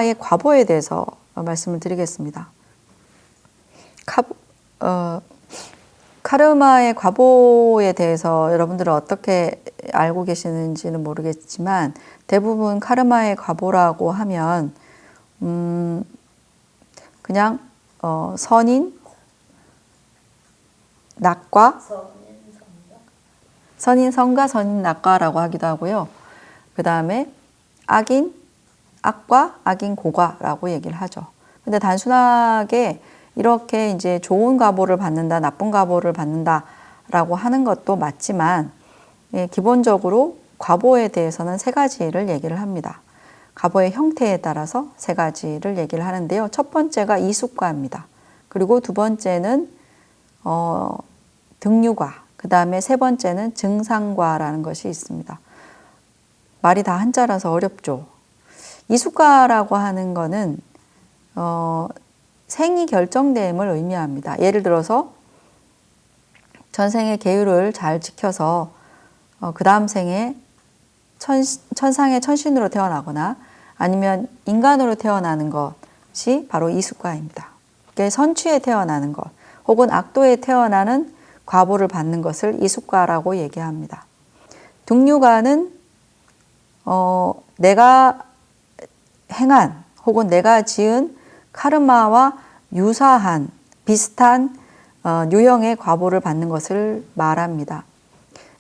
카르마의 과보에 대해서 말씀을 드리겠습니다. 카르마의 과보에 대해서 여러분들은 어떻게 알고 계시는지는 모르겠지만 대부분 카르마의 과보라고 하면 그냥 선인, 낙과, 선인 성과, 선인 낙과라고 하기도 하고요. 그 다음에 악인, 악과, 악인 고과라고 얘기를 하죠. 근데 단순하게 이렇게 이제 좋은 과보를 받는다, 나쁜 과보를 받는다라고 하는 것도 맞지만, 기본적으로 과보에 대해서는 세 가지를 얘기를 합니다. 과보의 형태에 따라서 세 가지를 얘기를 하는데요. 첫 번째가 이숙과입니다. 그리고 두 번째는 등류과, 그 다음에 세 번째는 증상과라는 것이 있습니다. 말이 다 한자라서 어렵죠. 이숙과라고 하는 거는 생이 결정됨을 의미합니다. 예를 들어서 전생의 계율을 잘 지켜서 그 다음 생에 천상의 천신으로 태어나거나 아니면 인간으로 태어나는 것이 바로 이숙과입니다. 선취에 태어나는 것 혹은 악도에 태어나는 과보를 받는 것을 이숙과라고 얘기합니다. 등류과는 내가 행한 혹은 내가 지은 카르마와 유사한 비슷한 유형의 과보를 받는 것을 말합니다.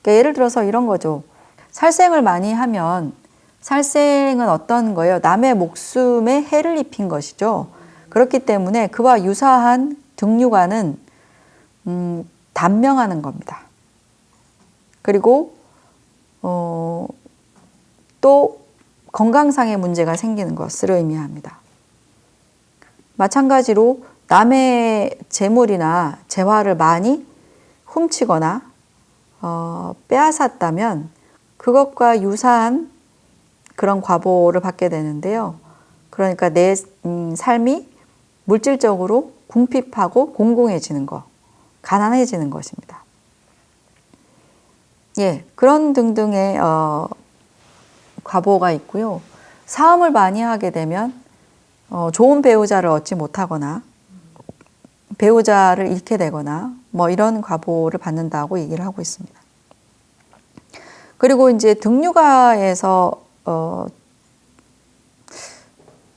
그러니까 예를 들어서 이런 거죠. 살생을 많이 하면 살생은 어떤 거예요? 남의 목숨에 해를 입힌 것이죠. 그렇기 때문에 그와 유사한 등류과는 단명하는 겁니다. 그리고 또 건강상의 문제가 생기는 것을 의미합니다. 마찬가지로 남의 재물이나 재화를 많이 훔치거나 빼앗았다면 그것과 유사한 그런 과보를 받게 되는데요. 그러니까 내 삶이 물질적으로 궁핍하고 공공해지는 것, 가난해지는 것입니다. 그런 등등의 과보가 있고요. 사업을 많이 하게 되면 좋은 배우자를 얻지 못하거나 배우자를 잃게 되거나 뭐 이런 과보를 받는다고 얘기를 하고 있습니다. 그리고 이제 등류과에서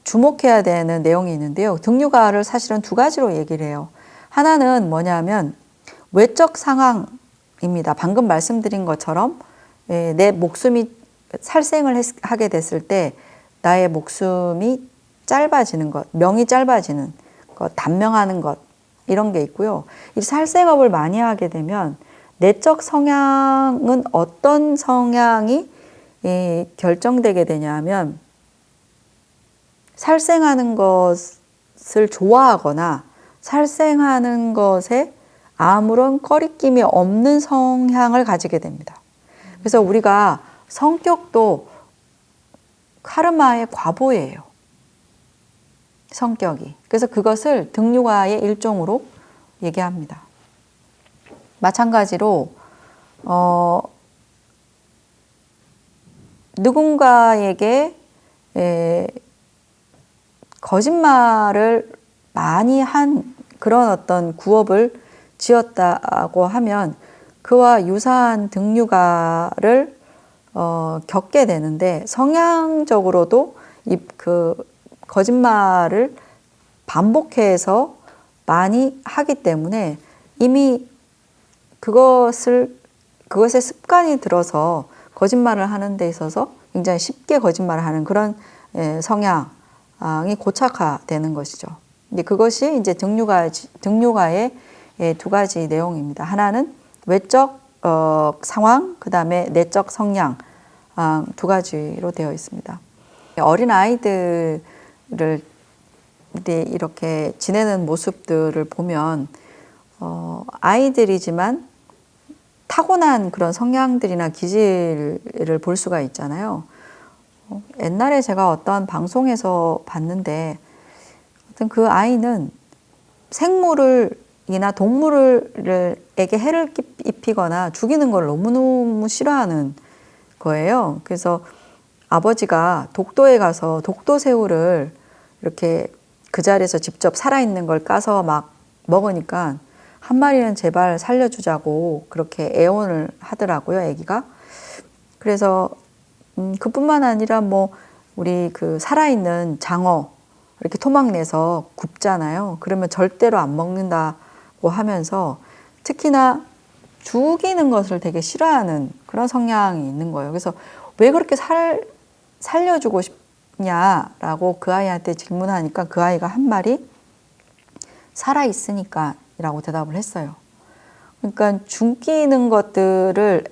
주목해야 되는 내용이 있는데요. 등류과를 사실은 두 가지로 얘기를 해요. 하나는 뭐냐면 외적 상황입니다. 방금 말씀드린 것처럼 내 목숨이 살생을 하게 됐을 때 나의 목숨이 짧아지는 것, 명이 짧아지는 것, 단명하는 것 이런 게 있고요. 이 살생업을 많이 하게 되면 내적 성향은 어떤 성향이 결정되게 되냐면 살생하는 것을 좋아하거나 살생하는 것에 아무런 꺼리낌이 없는 성향을 가지게 됩니다. 그래서 우리가 성격도 카르마의 과보예요. 성격이. 그래서 그것을 등류과의 일종으로 얘기합니다. 마찬가지로 누군가에게 거짓말을 많이 한 그런 어떤 구업을 지었다고 하면 그와 유사한 등류과를 겪게 되는데 성향적으로도 그 거짓말을 반복해서 많이 하기 때문에 이미 그것에 습관이 들어서 거짓말을 하는 데 있어서 굉장히 쉽게 거짓말을 하는 그런 성향이 고착화되는 것이죠. 근데 그것이 이제 등류과의 두 가지 내용입니다. 하나는 외적 상황, 그 다음에 내적 성향 두 가지로 되어 있습니다. 어린 아이들을 이렇게 지내는 모습들을 보면 아이들이지만 타고난 그런 성향들이나 기질을 볼 수가 있잖아요. 옛날에 제가 어떤 방송에서 봤는데 어떤 그 아이는 생물이나 동물에게 해를 입히거나 죽이는 걸 너무너무 싫어하는 거예요. 그래서 아버지가 독도에 가서 독도새우를 이렇게 그 자리에서 직접 살아있는 걸 까서 막 먹으니까 한 마리는 제발 살려주자고 그렇게 애원을 하더라고요, 아기가. 그래서 그뿐만 아니라 뭐 우리 그 살아있는 장어 이렇게 토막 내서 굽잖아요. 그러면 절대로 안 먹는다고 하면서 특히나 죽이는 것을 되게 싫어하는 그런 성향이 있는 거예요. 그래서 왜 그렇게 살려주고 싶냐라고 그 아이한테 질문하니까 그 아이가 한 말이 살아있으니까 라고 대답을 했어요. 그러니까 죽이는 것들을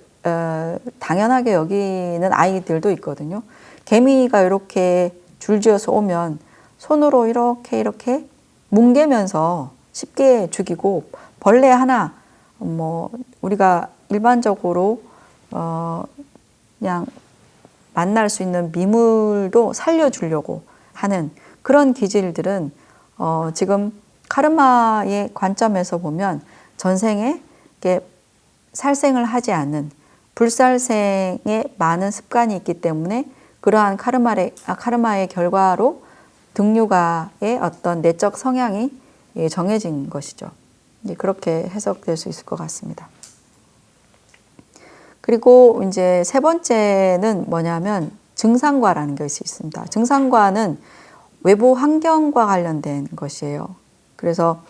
당연하게 여기는 아이들도 있거든요. 개미가 이렇게 줄지어서 오면 손으로 이렇게 뭉개면서 쉽게 죽이고, 벌레 하나 뭐 우리가 일반적으로 그냥 만날 수 있는 미물도 살려주려고 하는 그런 기질들은 지금 카르마의 관점에서 보면 전생에 살생을 하지 않는 불살생의 많은 습관이 있기 때문에 그러한 카르마의 결과로 등류가의 어떤 내적 성향이 정해진 것이죠. 그렇게 해석될 수 있을 것 같습니다. 그리고 이제 세 번째는 뭐냐면 증상과라는 것이 있습니다. 증상과는 외부 환경과 관련된 것이에요. 그래서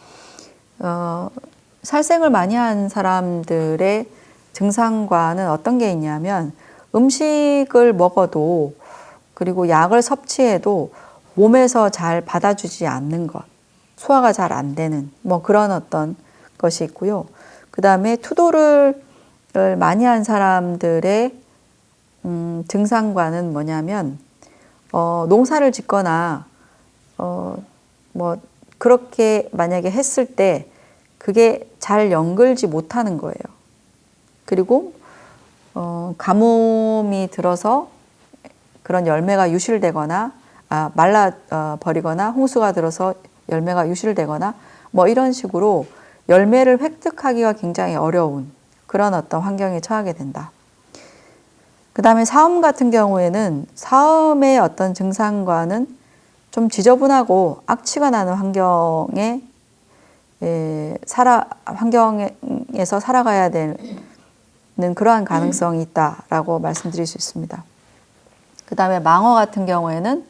살생을 많이 한 사람들의 증상과는 어떤 게 있냐면 음식을 먹어도 그리고 약을 섭취해도 몸에서 잘 받아주지 않는 것, 소화가 잘 안 되는 뭐 그런 어떤 것이 있고요. 그 다음에 투도를 많이 한 사람들의 증상과는 뭐냐면 농사를 짓거나 뭐 그렇게 만약에 했을 때 그게 잘 연결지 못하는 거예요. 그리고 가뭄이 들어서 그런 열매가 유실되거나 말라 버리거나 홍수가 들어서 열매가 유실되거나 뭐 이런 식으로 열매를 획득하기가 굉장히 어려운 그런 어떤 환경에 처하게 된다. 그 다음에 사음 같은 경우에는 사음의 어떤 증상과는 좀 지저분하고 악취가 나는 환경에서 살아가야 되는 그러한 가능성이 있다라고 말씀드릴 수 있습니다. 그 다음에 망어 같은 경우에는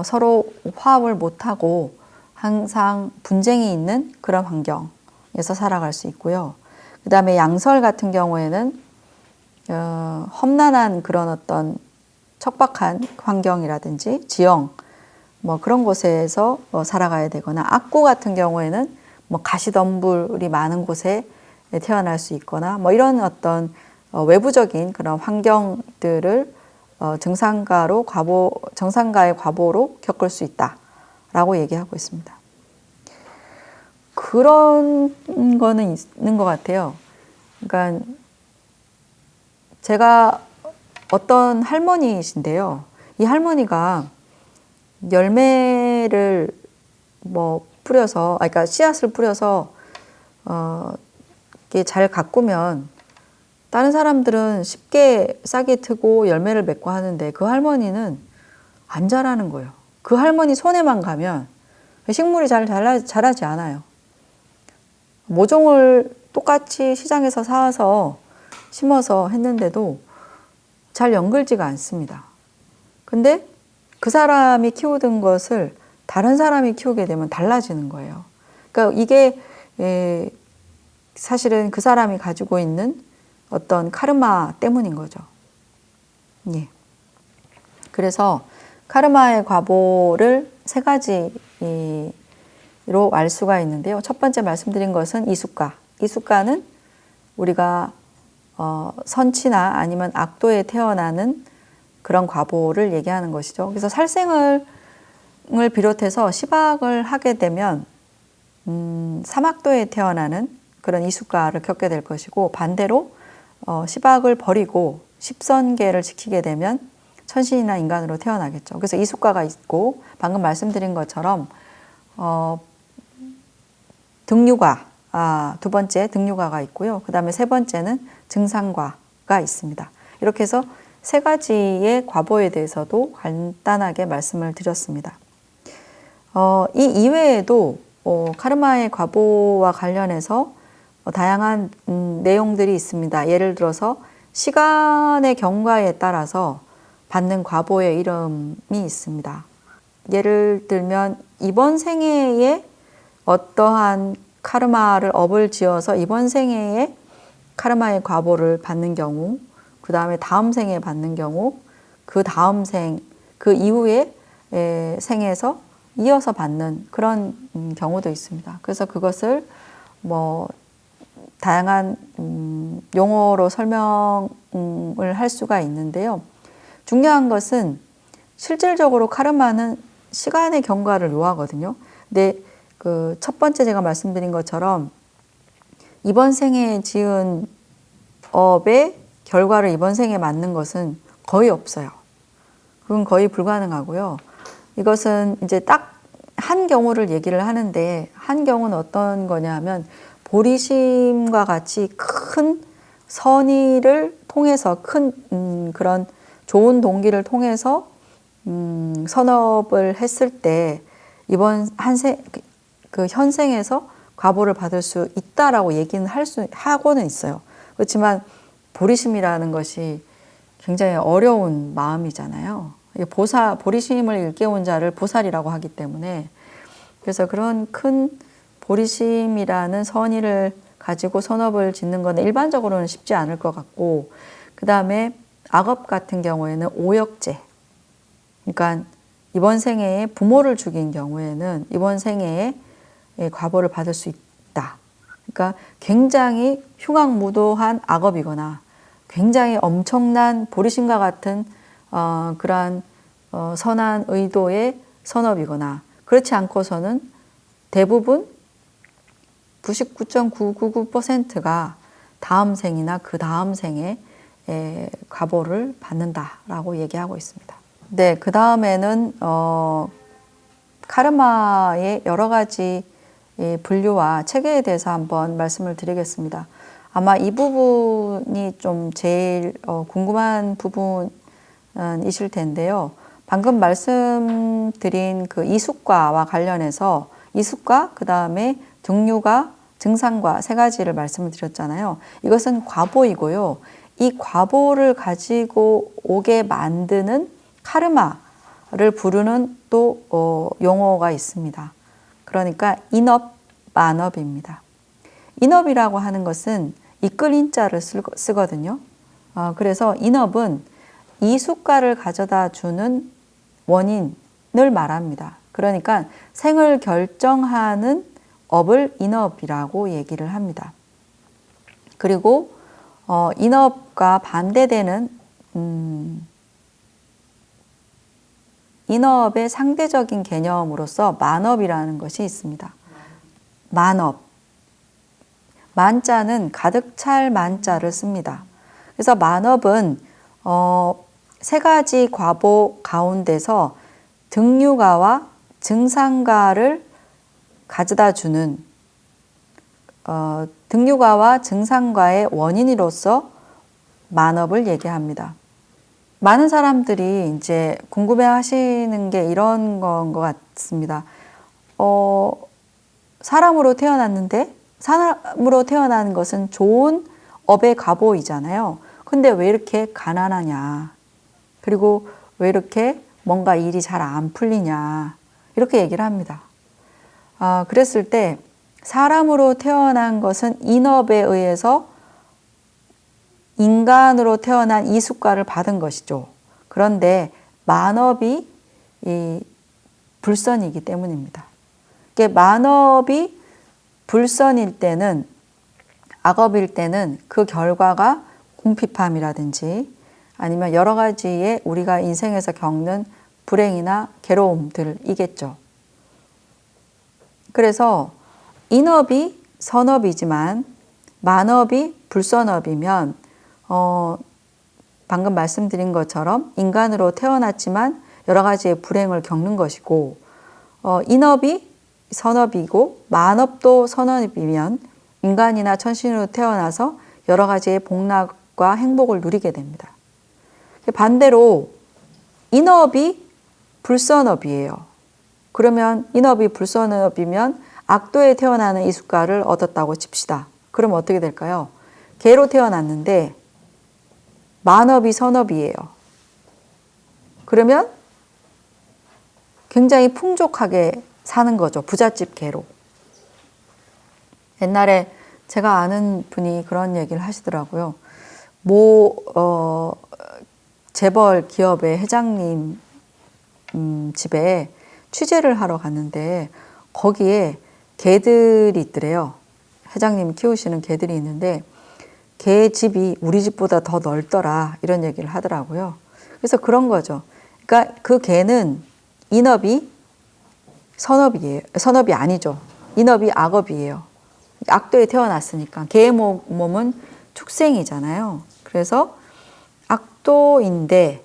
서로 화합을 못하고 항상 분쟁이 있는 그런 환경에서 살아갈 수 있고요. 그 다음에 양설 같은 경우에는 험난한 그런 어떤 척박한 환경이라든지 지형 뭐 그런 곳에서 살아가야 되거나, 악구 같은 경우에는 뭐 가시덤불이 많은 곳에 태어날 수 있거나 뭐 이런 어떤 외부적인 그런 환경들을 정상가의 과보로 겪을 수 있다라고 얘기하고 있습니다. 그런 거는 있는 것 같아요. 그러니까 제가 어떤 할머니이신데요. 이 할머니가 열매를 뭐 뿌려서, 그러니까 씨앗을 뿌려서 이게 잘 가꾸면 다른 사람들은 쉽게 싹이 트고 열매를 맺고 하는데 그 할머니는 안 자라는 거예요. 그 할머니 손에만 가면 식물이 잘 자라지 않아요. 모종을 똑같이 시장에서 사와서 심어서 했는데도 잘 연결지가 않습니다. 근데 그 사람이 키우던 것을 다른 사람이 키우게 되면 달라지는 거예요. 그러니까 이게 사실은 그 사람이 가지고 있는 어떤 카르마 때문인 거죠. 예. 그래서 카르마의 과보를 세 가지로 알 수가 있는데요. 첫 번째 말씀드린 것은 이숫가. 이숫가는 우리가 선치나 아니면 악도에 태어나는 그런 과보를 얘기하는 것이죠. 그래서 살생을 비롯해서 시박을 하게 되면 삼악도에 태어나는 그런 이숫가를 겪게 될 것이고, 반대로 시박을 버리고 십선계를 지키게 되면 천신이나 인간으로 태어나겠죠. 그래서 이숫가가 있고, 방금 말씀드린 것처럼 등류가, 두 번째 등류가가 있고요. 그 다음에 세 번째는 증상과가 있습니다. 이렇게 해서 세 가지의 과보에 대해서도 간단하게 말씀을 드렸습니다. 이 이외에도 카르마의 과보와 관련해서 다양한 내용들이 있습니다. 예를 들어서 시간의 경과에 따라서 받는 과보의 이름이 있습니다. 예를 들면 이번 생애에 어떠한 카르마를 업을 지어서 이번 생애에 카르마의 과보를 받는 경우, 그 다음에 다음 생에 받는 경우, 그 다음 생, 그 이후에 생에서 이어서 받는 그런 경우도 있습니다. 그래서 그것을 뭐 다양한 용어로 설명을 할 수가 있는데요. 중요한 것은 실질적으로 카르마는 시간의 경과를 요하거든요. 근데 그 첫 번째 제가 말씀드린 것처럼 이번 생에 지은 업의 결과를 이번 생에 맞는 것은 거의 없어요. 그건 거의 불가능하고요. 이것은 이제 딱 한 경우를 얘기를 하는데 한 경우는 어떤 거냐 하면 보리심과 같이 큰 선의를 통해서 큰 그런 좋은 동기를 통해서 선업을 했을 때 이번 그 현생에서 과보를 받을 수 있다라고 얘기는 하고는 있어요. 그렇지만 보리심이라는 것이 굉장히 어려운 마음이잖아요. 보리심을 일깨운 자를 보살이라고 하기 때문에 그래서 그런 큰 보리심이라는 선의를 가지고 선업을 짓는 건 일반적으로는 쉽지 않을 것 같고 그 다음에 악업 같은 경우에는 오역제 그러니까 이번 생애에 부모를 죽인 경우에는 이번 생애에 과보를 받을 수 있다. 그러니까 굉장히 흉악무도한 악업이거나 굉장히 엄청난 보리심과 같은 그러한 선한 의도의 선업이거나 그렇지 않고서는 대부분 99.999%가 다음 생이나 그 다음 생에 과보를 받는다라고 얘기하고 있습니다. 네, 그 다음에는 카르마의 여러 가지 분류와 체계에 대해서 한번 말씀을 드리겠습니다. 아마 이 부분이 좀 제일 궁금한 부분이실 텐데요. 방금 말씀드린 그 이숙과와 관련해서 이숙과 그 다음에 등류가 증상과 세 가지를 말씀을 드렸잖아요. 이것은 과보이고요. 이 과보를 가지고 오게 만드는 카르마를 부르는 또 용어가 있습니다. 그러니까 인업, 만업입니다. 인업이라고 하는 것은 이끌린 자를 쓰거든요. 그래서 인업은 이숙가를 가져다 주는 원인을 말합니다. 그러니까 생을 결정하는 업을 인업이라고 얘기를 합니다. 그리고 인업과 반대되는 인업의 상대적인 개념으로서 만업이라는 것이 있습니다. 만업. 만자는 가득 찰 만자를 씁니다. 그래서 만업은 세 가지 과보 가운데서 등류가와 증상가를 가져다 주는 등류가와 증상가의 원인으로서 만업을 얘기합니다. 많은 사람들이 이제 궁금해 하시는 게 이런 건 것 같습니다. 사람으로 태어났는데 사람으로 태어나는 것은 좋은 업의 과보이잖아요. 근데 왜 이렇게 가난하냐? 그리고 왜 이렇게 뭔가 일이 잘 안 풀리냐? 이렇게 얘기를 합니다. 그랬을 때 사람으로 태어난 것은 인업에 의해서 인간으로 태어난 이숙가를 받은 것이죠. 그런데 만업이 불선이기 때문입니다. 만업이 불선일 때는 악업일 때는 그 결과가 궁핍함이라든지 아니면 여러 가지의 우리가 인생에서 겪는 불행이나 괴로움들이겠죠. 그래서 인업이 선업이지만 만업이 불선업이면 방금 말씀드린 것처럼 인간으로 태어났지만 여러 가지의 불행을 겪는 것이고 인업이 선업이고 만업도 선업이면 인간이나 천신으로 태어나서 여러 가지의 복락과 행복을 누리게 됩니다. 반대로 인업이 불선업이에요. 그러면 인업이 불선업이면 악도에 태어나는 이숫가를 얻었다고 칩시다. 그럼 어떻게 될까요? 개로 태어났는데 만업이 선업이에요. 그러면 굉장히 풍족하게 사는 거죠. 부잣집 개로. 옛날에 제가 아는 분이 그런 얘기를 하시더라고요. 재벌 기업의 회장님 집에 취재를 하러 갔는데 거기에 개들이 있더래요. 회장님이 키우시는 개들이 있는데 개 집이 우리 집보다 더 넓더라 이런 얘기를 하더라고요. 그래서 그런 거죠. 그러니까 그 개는 인업이 선업이에요. 선업이 아니죠. 인업이 악업이에요. 악도에 태어났으니까. 개의 몸은 축생이잖아요. 그래서 악도인데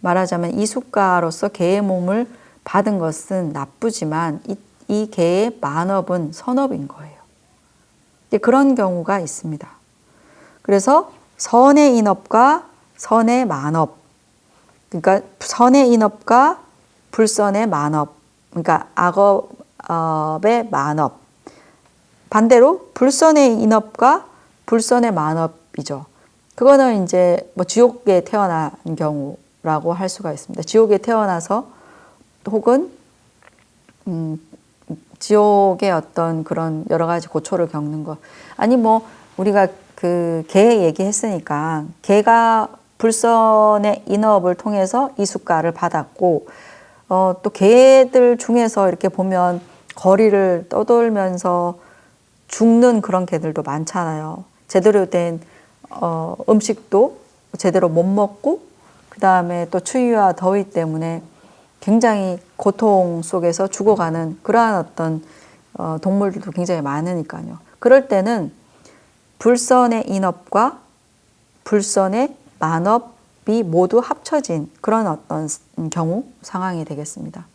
말하자면 이숫가로서 개의 몸을 받은 것은 나쁘지만 이 개의 만업은 선업인 거예요. 그런 경우가 있습니다. 그래서 선의 인업과 선의 만업, 그러니까 선의 인업과 불선의 만업, 그러니까 악업의 만업. 반대로 불선의 인업과 불선의 만업이죠. 그거는 이제 뭐 지옥에 태어난 경우라고 할 수가 있습니다. 지옥에 태어나서 혹은 지옥의 어떤 그런 여러 가지 고초를 겪는 것. 아니 뭐 우리가 그 개 얘기했으니까 개가 불선의 인업을 통해서 이숫가를 받았고 또 개들 중에서 이렇게 보면 거리를 떠돌면서 죽는 그런 개들도 많잖아요. 제대로 된 음식도 제대로 못 먹고 그 다음에 또 추위와 더위 때문에 굉장히 고통 속에서 죽어가는 그러한 어떤 동물들도 굉장히 많으니까요. 그럴 때는 불선의 인업과 불선의 만업이 모두 합쳐진 그런 어떤 경우 상황이 되겠습니다.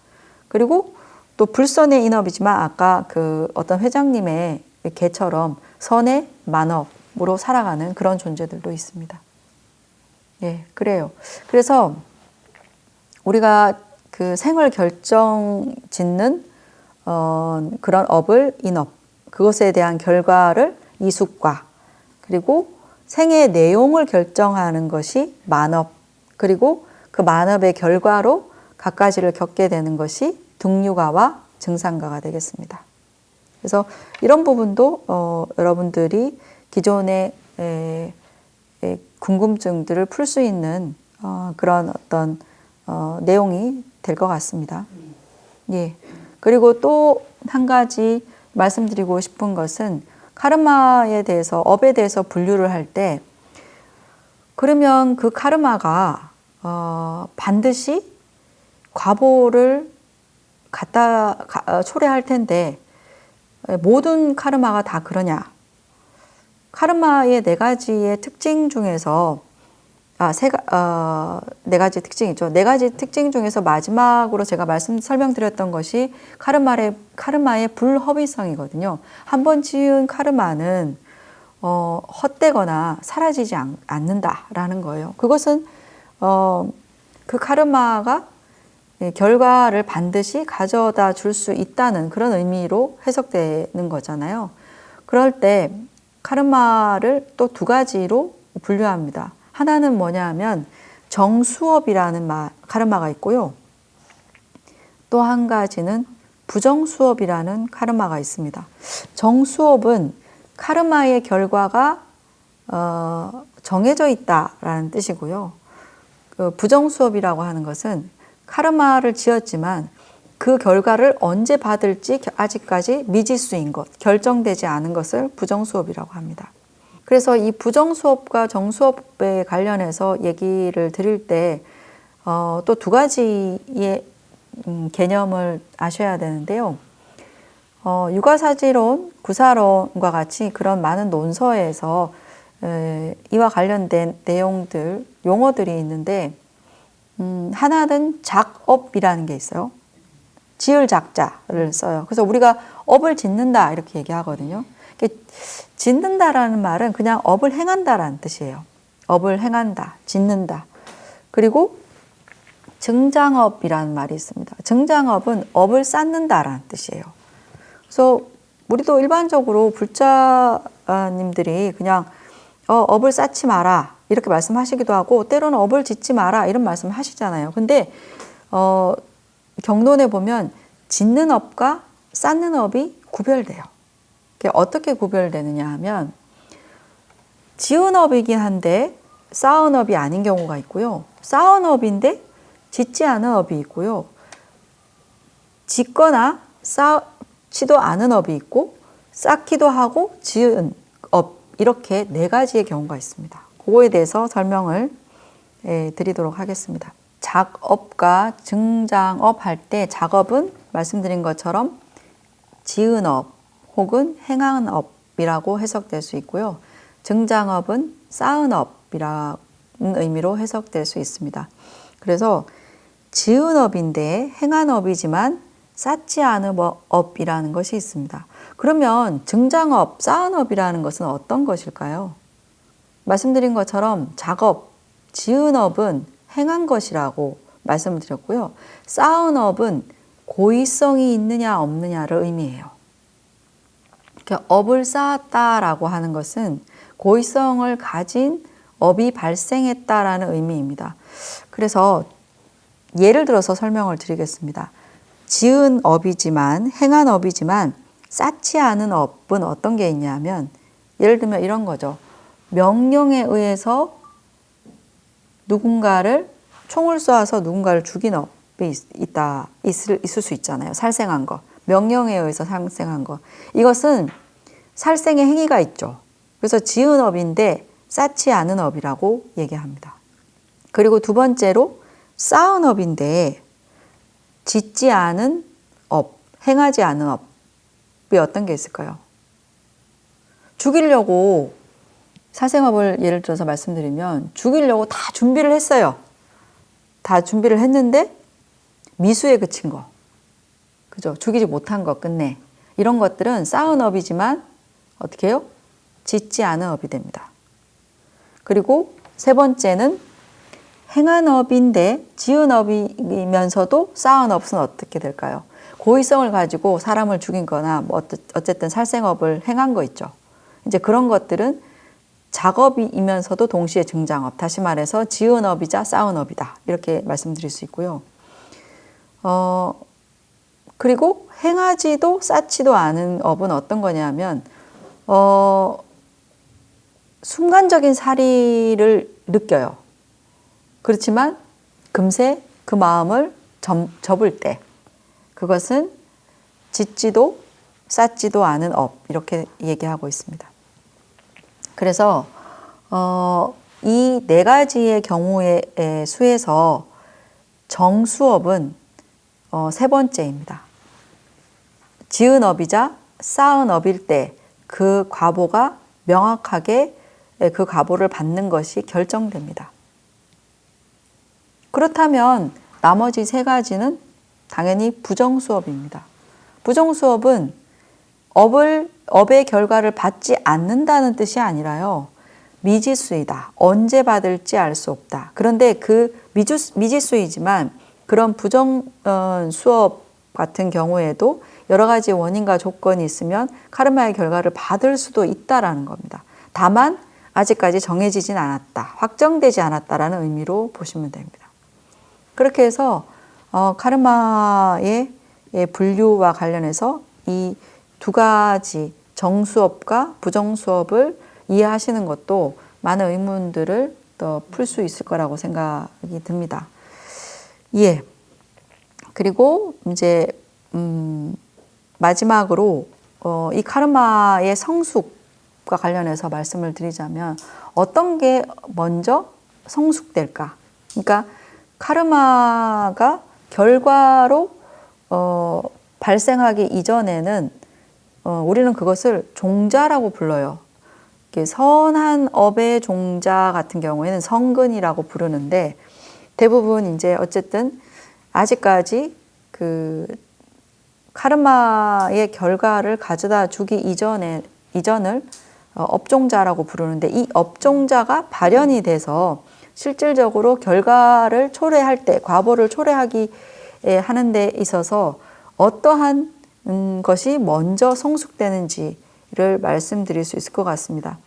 그리고 또 불선의 인업이지만 아까 그 어떤 회장님의 개처럼 선의 만업으로 살아가는 그런 존재들도 있습니다. 예, 그래요. 그래서 우리가 그 생을 결정 짓는 그런 업을 인업, 그것에 대한 결과를 이숫가, 그리고 생의 내용을 결정하는 것이 만업, 그리고 그 만업의 결과로 갖가지를 겪게 되는 것이 등류가와 증상가가 되겠습니다. 그래서 이런 부분도 여러분들이 기존의 궁금증들을 풀 수 있는 그런 어떤 내용이 될 것 같습니다. 예. 그리고 또 한 가지 말씀드리고 싶은 것은 카르마에 대해서, 업에 대해서 분류를 할 때, 그러면 그 카르마가 반드시 과보를 초래할 텐데, 모든 카르마가 다 그러냐? 카르마의 네 가지의 특징 중에서 네 가지 특징이 있죠. 네 가지 특징 중에서 마지막으로 제가 설명드렸던 것이 카르마의 불허비성이거든요. 한번 지은 카르마는 헛되거나 사라지지 않는다라는 거예요. 그것은 그 카르마가 결과를 반드시 가져다 줄 수 있다는 그런 의미로 해석되는 거잖아요. 그럴 때 카르마를 또 두 가지로 분류합니다. 하나는 뭐냐 하면 정수업이라는 카르마가 있고요. 또 한 가지는 부정수업이라는 카르마가 있습니다. 정수업은 카르마의 결과가 정해져 있다라는 뜻이고요. 그 부정수업이라고 하는 것은 카르마를 지었지만 그 결과를 언제 받을지 아직까지 미지수인 것, 결정되지 않은 것을 부정수업이라고 합니다. 그래서 이 부정수업과 정수업에 관련해서 얘기를 드릴 때 또 두 가지의 개념을 아셔야 되는데요. 육아사지론, 구사론과 같이 그런 많은 논서에서 이와 관련된 내용들, 용어들이 있는데 하나는 작업이라는 게 있어요. 지을 작자를 써요. 그래서 우리가 업을 짓는다 이렇게 얘기하거든요. 짓는다라는 말은 그냥 업을 행한다라는 뜻이에요. 업을 행한다, 짓는다. 그리고 증장업이라는 말이 있습니다. 증장업은 업을 쌓는다라는 뜻이에요. 그래서 우리도 일반적으로 불자님들이 그냥 업을 쌓지 마라 이렇게 말씀하시기도 하고 때로는 업을 짓지 마라 이런 말씀 하시잖아요. 근데 경론에 보면 짓는 업과 쌓는 업이 구별돼요. 어떻게 구별되느냐 하면 지은 업이긴 한데 쌓은 업이 아닌 경우가 있고요. 쌓은 업인데 짓지 않은 업이 있고요. 짓거나 쌓지도 않은 업이 있고 쌓기도 하고 지은 업 이렇게 네 가지의 경우가 있습니다. 그거에 대해서 설명을 드리도록 하겠습니다. 작업과 증장업 할 때 작업은 말씀드린 것처럼 지은 업 혹은 행한 업이라고 해석될 수 있고요. 증장업은 쌓은 업이라는 의미로 해석될 수 있습니다. 그래서 지은 업인데 행한 업이지만 쌓지 않은 업이라는 것이 있습니다. 그러면 증장업, 쌓은 업이라는 것은 어떤 것일까요? 말씀드린 것처럼 작업, 지은 업은 행한 것이라고 말씀을 드렸고요. 쌓은 업은 고의성이 있느냐 없느냐를 의미해요. 업을 쌓았다라고 하는 것은 고의성을 가진 업이 발생했다라는 의미입니다. 그래서 예를 들어서 설명을 드리겠습니다. 지은 업이지만 행한 업이지만 쌓지 않은 업은 어떤 게 있냐면 예를 들면 이런 거죠. 명령에 의해서 누군가를 총을 쏘아서 누군가를 죽인 업이 있을 수 있잖아요. 살생한 거. 명령에 의해서 살생한 거. 이것은 살생의 행위가 있죠. 그래서 지은 업인데 쌓지 않은 업이라고 얘기합니다. 그리고 두 번째로 쌓은 업인데 짓지 않은 업, 행하지 않은 업이 어떤 게 있을까요? 죽이려고 살생업을 예를 들어서 말씀드리면 죽이려고 다 준비를 했어요. 다 준비를 했는데 미수에 그친 거. 그죠? 죽이지 못한 거 끝내. 이런 것들은 쌓은 업이지만 어떻게 해요? 짓지 않은 업이 됩니다. 그리고 세 번째는 행한 업인데 지은 업이면서도 쌓은 업은 어떻게 될까요? 고의성을 가지고 사람을 죽인 거나 뭐 어쨌든 살생업을 행한 거 있죠. 이제 그런 것들은 작업이면서도 동시에 증장업, 다시 말해서 지은 업이자 쌓은 업이다. 이렇게 말씀드릴 수 있고요. 그리고 행하지도 쌓지도 않은 업은 어떤 거냐면 순간적인 살이를 느껴요. 그렇지만 금세 그 마음을 접을 때 그것은 짓지도 쌓지도 않은 업 이렇게 얘기하고 있습니다. 그래서 이 네 가지의 경우의 수에서 정수업은 세 번째입니다. 지은 업이자 쌓은 업일 때 그 과보가 명확하게 그 과보를 받는 것이 결정됩니다. 그렇다면 나머지 세 가지는 당연히 부정수업입니다. 부정수업은 업의 결과를 받지 않는다는 뜻이 아니라요. 미지수이다. 언제 받을지 알 수 없다. 그런데 그 미지수이지만 그런 부정수업 같은 경우에도 여러 가지 원인과 조건이 있으면 카르마의 결과를 받을 수도 있다라는 겁니다. 다만 아직까지 정해지진 않았다. 확정되지 않았다라는 의미로 보시면 됩니다. 그렇게 해서 카르마의 분류와 관련해서 이 두 가지 정수업과 부정수업을 이해하시는 것도 많은 의문들을 더 풀 수 있을 거라고 생각이 듭니다. 예. 그리고 이제 마지막으로 이 카르마의 성숙과 관련해서 말씀을 드리자면 어떤 게 먼저 성숙될까? 그러니까 카르마가 결과로 발생하기 이전에는 우리는 그것을 종자라고 불러요. 선한 업의 종자 같은 경우에는 성근이라고 부르는데 대부분 이제 어쨌든 아직까지 그 카르마의 결과를 가져다 주기 이전을 업종자라고 부르는데 이 업종자가 발현이 돼서 실질적으로 결과를 초래할 때, 과보를 초래하기 하는 데 있어서 어떠한 것이 먼저 성숙되는지를 말씀드릴 수 있을 것 같습니다.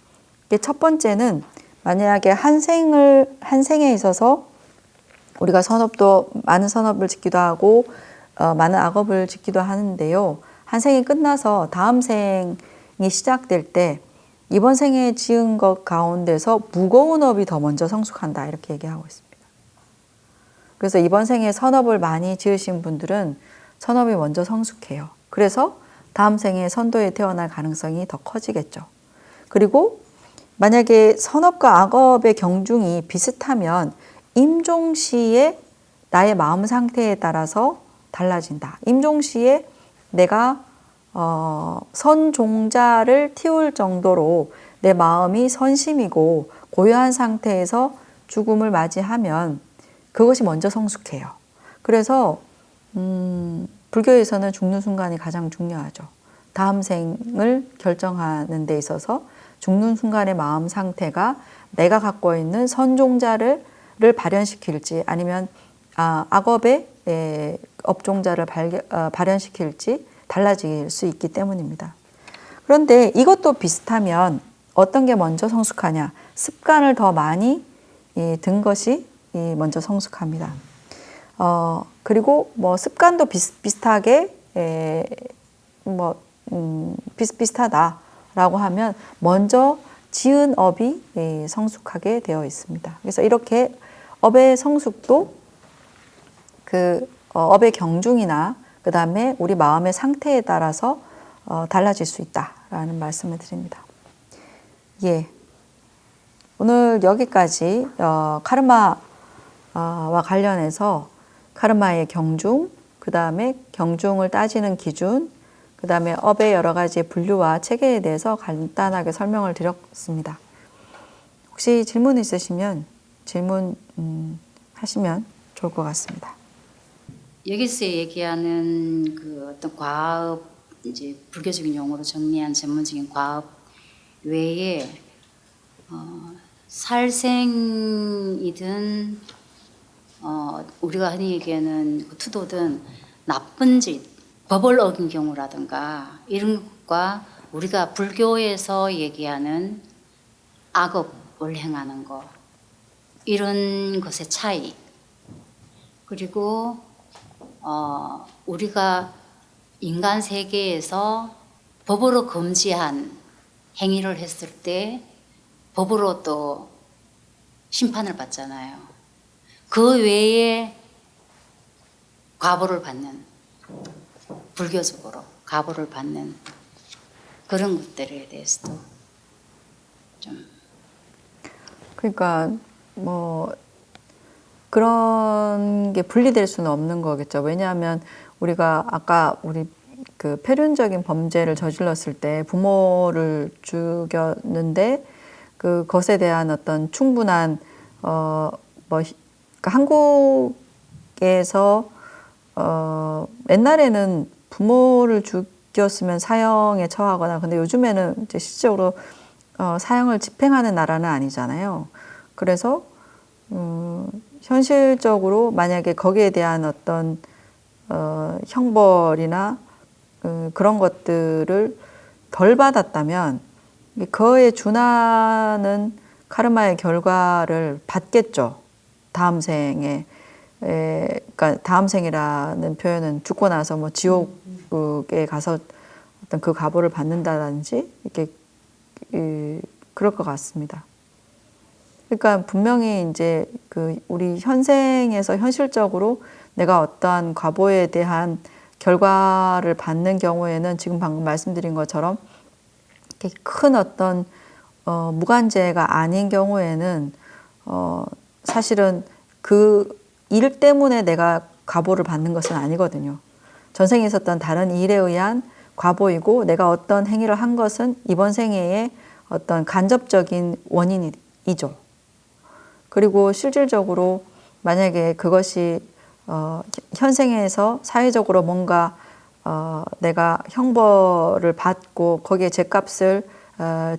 첫 번째는 만약에 한 생에 있어서 우리가 많은 선업을 짓기도 하고 많은 악업을 짓기도 하는데요. 한 생이 끝나서 다음 생이 시작될 때 이번 생에 지은 것 가운데서 무거운 업이 더 먼저 성숙한다 이렇게 얘기하고 있습니다. 그래서 이번 생에 선업을 많이 지으신 분들은 선업이 먼저 성숙해요. 그래서 다음 생에 선도에 태어날 가능성이 더 커지겠죠. 그리고 만약에 선업과 악업의 경중이 비슷하면 임종시에 나의 마음 상태에 따라서 달라진다. 임종시에 내가 선종자를 틔울 정도로 내 마음이 선심이고 고요한 상태에서 죽음을 맞이하면 그것이 먼저 성숙해요. 그래서 불교에서는 죽는 순간이 가장 중요하죠. 다음 생을 결정하는 데 있어서 죽는 순간의 마음 상태가 내가 갖고 있는 선종자를 발현시킬지 아니면 악업의 업종자를 발현시킬지 달라질 수 있기 때문입니다. 그런데 이것도 비슷하면 어떤 게 먼저 성숙하냐? 습관을 더 많이 든 것이 먼저 성숙합니다. 그리고 뭐 습관도 비슷하게 비슷하다라고 하면 먼저 지은 업이 성숙하게 되어 있습니다. 그래서 이렇게 업의 성숙도 그 업의 경중이나 그 다음에 우리 마음의 상태에 따라서 달라질 수 있다라는 말씀을 드립니다. 예, 오늘 여기까지 카르마와 관련해서 카르마의 경중, 그 다음에 경중을 따지는 기준, 그 다음에 업의 여러 가지 분류와 체계에 대해서 간단하게 설명을 드렸습니다. 혹시 질문 있으시면 질문 하시면 좋을 것 같습니다. 여기서 얘기하는 그 어떤 과업, 이제 불교적인 용어로 정리한 전문적인 과업 외에 살생이든 우리가 흔히 얘기하는 투도든 나쁜 짓, 법을 어긴 경우라든가 이런 것과 우리가 불교에서 얘기하는 악업을 행하는 것, 이런 것의 차이, 그리고 우리가 인간 세계에서 법으로 금지한 행위를 했을 때 법으로 또 심판을 받잖아요. 그 외에 과보를 받는, 불교적으로 과보를 받는 그런 것들에 대해서도 좀. 그러니까 뭐 그런 게 분리될 수는 없는 거겠죠. 왜냐하면 우리가 아까 우리 그 폐륜적인 범죄를 저질렀을 때 부모를 죽였는데 그것에 대한 어떤 충분한 그러니까 한국에서 옛날에는 부모를 죽였으면 사형에 처하거나, 근데 요즘에는 이제 실질적으로 사형을 집행하는 나라는 아니잖아요. 그래서 현실적으로 만약에 거기에 대한 어떤 형벌이나 그런 것들을 덜 받았다면 그에 준하는 카르마의 결과를 받겠죠. 다음 생에. 그러니까 다음 생이라는 표현은 죽고 나서 뭐 지옥에 가서 어떤 그 과보를 받는다든지 이렇게 그럴 것 같습니다. 그러니까 분명히 이제 그 우리 현생에서 현실적으로 내가 어떠한 과보에 대한 결과를 받는 경우에는 지금 방금 말씀드린 것처럼 이렇게 큰 어떤 무관죄가 아닌 경우에는 사실은 그 일 때문에 내가 과보를 받는 것은 아니거든요. 전생에 있었던 다른 일에 의한 과보이고 내가 어떤 행위를 한 것은 이번 생애의 어떤 간접적인 원인이죠. 그리고 실질적으로 만약에 그것이 현생에서 사회적으로 뭔가 내가 형벌을 받고 거기에 죗값을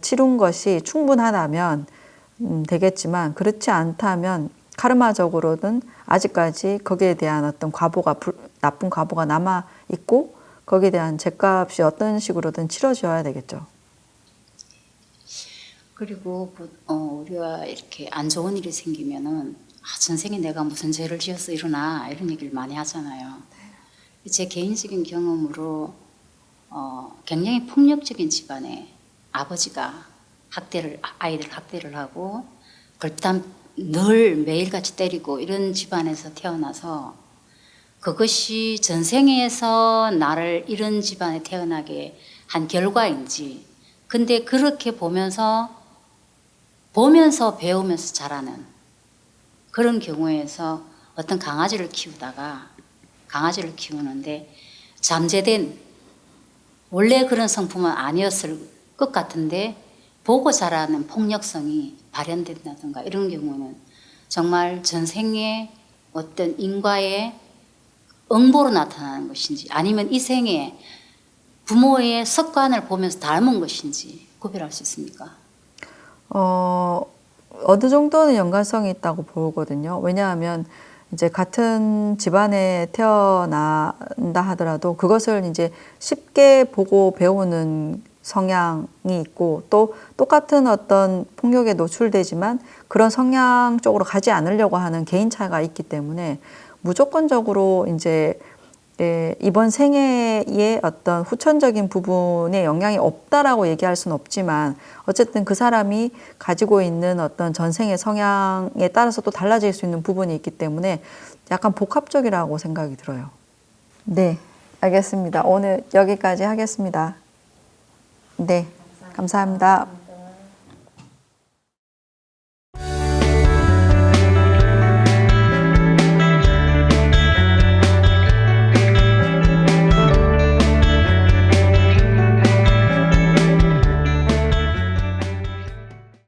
치룬 것이 충분하다면 되겠지만 그렇지 않다면 카르마적으로는 아직까지 거기에 대한 어떤 나쁜 과보가 남아 있고 거기에 대한 죗값이 어떤 식으로든 치러져야 되겠죠. 그리고 우리가 이렇게 안 좋은 일이 생기면은 전생에 내가 무슨 죄를 지어서 일어나 이런 얘기를 많이 하잖아요. 제 개인적인 경험으로 굉장히 폭력적인 집안에 아버지가 아이들 학대를 하고 그렇다면 늘 매일같이 때리고 이런 집안에서 태어나서 그것이 전생에서 나를 이런 집안에 태어나게 한 결과인지, 근데 그렇게 보면서 배우면서 자라는 그런 경우에서 어떤 강아지를 키우는데 잠재된 원래 그런 성품은 아니었을 것 같은데 보고 자라는 폭력성이 발현된다든가 이런 경우는 정말 전생에 어떤 인과의 응보로 나타나는 것인지 아니면 이 생에 부모의 습관을 보면서 닮은 것인지 구별할 수 있습니까? 어느 정도는 연관성이 있다고 보거든요. 왜냐하면 이제 같은 집안에 태어난다 하더라도 그것을 이제 쉽게 보고 배우는 성향이 있고 또 똑같은 어떤 폭력에 노출되지만 그런 성향 쪽으로 가지 않으려고 하는 개인 차이가 있기 때문에 무조건적으로 이제 이번 생애의 어떤 후천적인 부분에 영향이 없다라고 얘기할 수는 없지만 어쨌든 그 사람이 가지고 있는 어떤 전생의 성향에 따라서 또 달라질 수 있는 부분이 있기 때문에 약간 복합적이라고 생각이 들어요. 네, 알겠습니다. 오늘 여기까지 하겠습니다. 네, 감사합니다.